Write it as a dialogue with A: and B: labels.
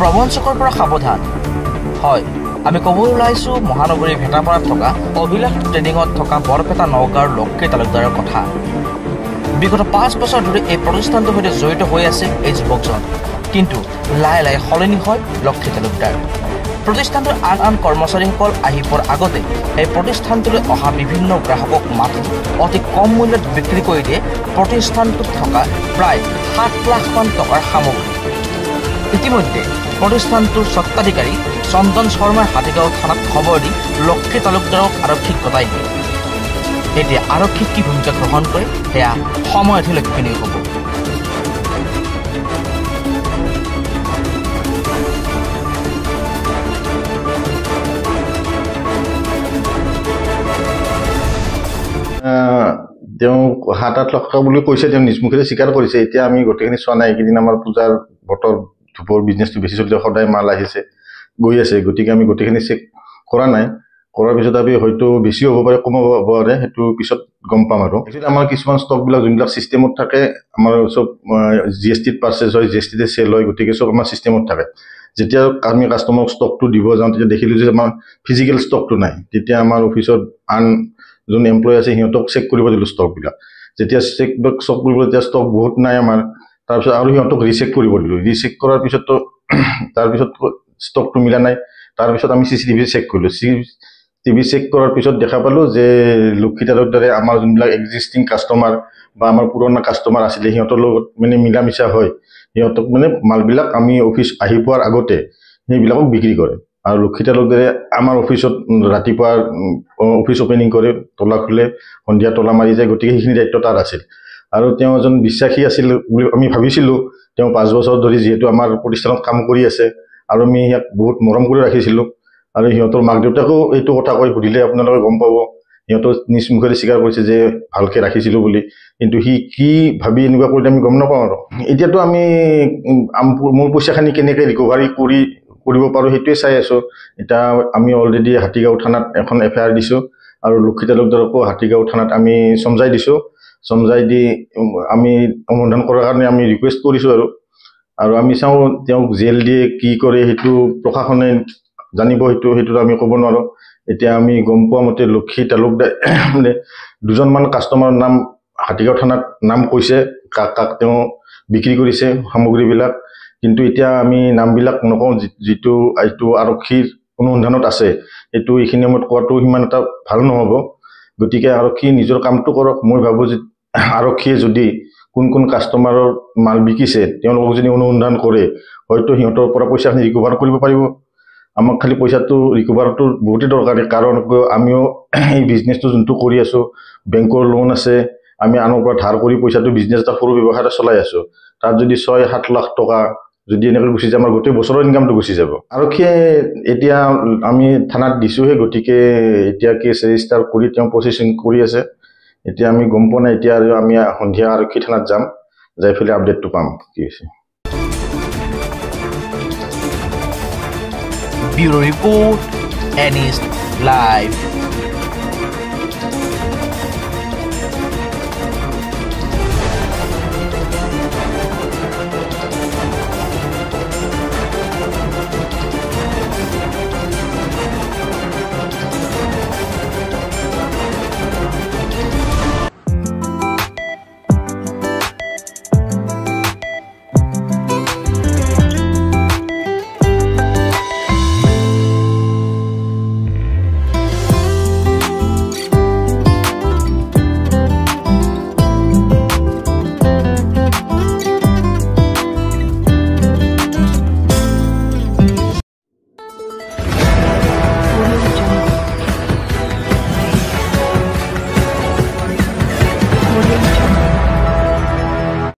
A: প্ৰবঞ্চকৰ পৰা সাৱধান। হয়, আমি ক'বলৈ ওলাইছোঁ মহানগৰীৰ ভেটাপাৰাত থকা অভিলাষ ট্ৰেডিঙত থকা বৰপেটা নগাঁৱৰ লক্ষী তালুকদাৰৰ কথা। বিগত 5 বছৰ ধৰি এই প্ৰতিষ্ঠানটোৰ সৈতে জড়িত হৈ আছে এই যুৱকজন। কিন্তু লাহে লাহে সলনি হয় লক্ষী তালুকদাৰ। প্ৰতিষ্ঠানটোৰ আন কৰ্মচাৰীসকল আহি পোৱাৰ আগতে এই প্ৰতিষ্ঠানটোলৈ অহা বিভিন্ন গ্ৰাহকক মাতি অতি কম মূল্যত বিক্ৰী কৰি দিয়ে প্ৰতিষ্ঠানটোত থকা প্ৰায় 7 লাখমান টকাৰ সামগ্ৰী। ইতিমধ্যে প্ৰতিষ্ঠানটোৰ স্বত্বাধিকাৰী চন্দন শৰ্মাৰ হাতীগাঁও থানাত খবৰ দি লক্ষী তালুকদাৰক আৰক্ষীক গতাই দিয়ে। এতিয়া আৰক্ষীক কি ভূমিকা গ্ৰহণ কৰে সেয়া সময়তহে লক্ষণীয় হ'ব।
B: তেওঁ 7-8 লাখ টকা বুলি কৈছে, তেওঁ নিজ মুখেৰে স্বীকাৰ কৰিছে। এতিয়া আমি গোটেইখিনি চোৱা নাই। এইকেইদিন আমাৰ পূজাৰ বতৰ, ধূপৰ বিজনেছটো বেছি চলিছে, সদায় মাল আহিছে গৈ আছে, গতিকে আমি গোটেইখিনি চেক কৰা নাই। কৰাৰ পিছত আমি হয়তো বেছিও হ'ব পাৰে, কম হ'ব পাৰে, সেইটো পিছত গম পাম। আৰু একচুৱেলি আমাৰ কিছুমান ষ্টকবিলাক যোনবিলাক ছিষ্টেমত থাকে, আমাৰ চব GSTত পাৰ্চেজ হয়, GSTতে চেল হয়, গতিকে চব আমাৰ ছিষ্টেমত থাকে। যেতিয়া আমি কাষ্টমাৰক ষ্টকটো দিব যাওঁ, তেতিয়া দেখিলোঁ যে আমাৰ ফিজিকেল ষ্টকটো নাই। তেতিয়া আমাৰ অফিচত আন যোন এমপ্লয় আছে সিহঁতক চেক কৰিব দিলোঁ ষ্টকবিলাক। যেতিয়া চেক কৰিব, তেতিয়া ষ্টক বহুত নাই আমাৰ। তাৰপিছত আৰু সিহঁতক ৰিচেক কৰিব দিলোঁ। ৰিচেক কৰাৰ পিছতো তাৰপিছত ষ্টকটো মিলা নাই। তাৰপিছত আমি CCTV চেক কৰিলোঁ। CCTV চেক কৰাৰ পিছত দেখা পালোঁ যে লক্ষী তালুকদাৰে আমাৰ যোনবিলাক এক্সিষ্টিং কাষ্টমাৰ বা আমাৰ পুৰণা কাষ্টমাৰ আছিলে, সিহঁতৰ লগত মানে মিলা মিছা হয়। সিহঁতক মানে মালবিলাক আমি অফিচ আহি পোৱাৰ আগতে সেইবিলাকক বিক্ৰী কৰে। আৰু লক্ষী তালুকদাৰে আমাৰ অফিচত ৰাতিপুৱা অফিচ অপেনিং কৰে, তলা খোলে, সন্ধিয়া তলা মাৰি যায়, গতিকে সেইখিনি দায়িত্ব তাৰ আছিল। আৰু তেওঁ এজন বিশ্বাসী আছিল বুলি আমি ভাবিছিলোঁ। তেওঁ 5 বছৰ ধৰি যিহেতু আমাৰ প্ৰতিষ্ঠানত কাম কৰি আছে, আৰু আমি ইয়াক বহুত মৰম কৰি ৰাখিছিলোঁ। আৰু সিহঁতৰ মাক দেউতাকেও এইটো কথা কৈ সুধিলে আপোনালোকে গম পাব। সিহঁতৰ নিজ মুখেৰে স্বীকাৰ কৰিছে যে ভালকৈ ৰাখিছিলোঁ বুলি। কিন্তু সি কি ভাবি এনেকুৱা কৰিলে আমি গম নাপাওঁ। আৰু এতিয়াতো আমি মোৰ পইচাখিনি কেনেকৈ ৰিকভাৰী কৰিব পাৰোঁ সেইটোৱে চাই আছোঁ। এতিয়া আমি অলৰেডি হাতীগাঁও থানাত এখন FIR দিছোঁ, আৰু লক্ষী তালুকদাৰকো হাতীগাঁও থানাত আমি চমজাই দিছোঁ। চমজাই দি আমি সমাধান কৰাৰ কাৰণে আমি ৰিকুৱেষ্ট কৰিছোঁ। আৰু আমি চাওঁ তেওঁক জেল দিয়ে কি কৰে সেইটো প্ৰশাসনে জানিব। সেইটোতো আমি ক'ব নোৱাৰোঁ। এতিয়া আমি গম পোৱা মতে লক্ষী তালুকদাৰে 2জনমান কাষ্টমাৰৰ নাম হাতীগাঁও থানাত নাম কৈছে, কাক তেওঁ বিক্ৰী কৰিছে সামগ্ৰীবিলাক। কিন্তু এতিয়া আমি নামবিলাক নকওঁ, যিটো এইটো আৰক্ষীৰ অনুসন্ধানত আছে। এইটো এইখিনি সময়ত কোৱাটো সিমান এটা ভাল নহ'ব। গতিকে আৰক্ষী নিজৰ কামটো কৰক। মই ভাবোঁ যে আৰক্ষীয়ে যদি কোন কাষ্টমাৰৰ মাল বিকিছে তেওঁলোকক যদি অনুসন্ধান কৰে, হয়তো সিহঁতৰ পৰা পইচাখিনি ৰিকভাৰ কৰিব পাৰিব। আমাক খালি পইচাটো ৰিকভাৰটো বহুতেই দৰকাৰী, কাৰণ আমিও এই বিজনেছটো যোনটো কৰি আছোঁ, বেংকৰ লোন আছে, আমি আনৰ পৰা ধাৰ কৰি পইচাটো বিজনেছ এটা সৰু ব্যৱসায় এটা চলাই আছোঁ। তাত যদি 6-7 লাখ টকা যদি এনেকৈ গুচি যায়, আমাৰ গোটেই বছৰৰ ইনকামটো গুচি যাব। আৰক্ষীয়ে এতিয়া আমি থানাত দিছোঁহে, গতিকে এতিয়া কেছ ৰেজিষ্টাৰ কৰি তেওঁ প্ৰচেছিং কৰি আছে। এতিয়া আমি গম পোৱা নাই। এতিয়া আমি সন্ধিয়া আৰক্ষী থানাত যাম, যাই পেলাই আপডেটটো পাম কি হৈছে।
A: Bureau report, NEWS live.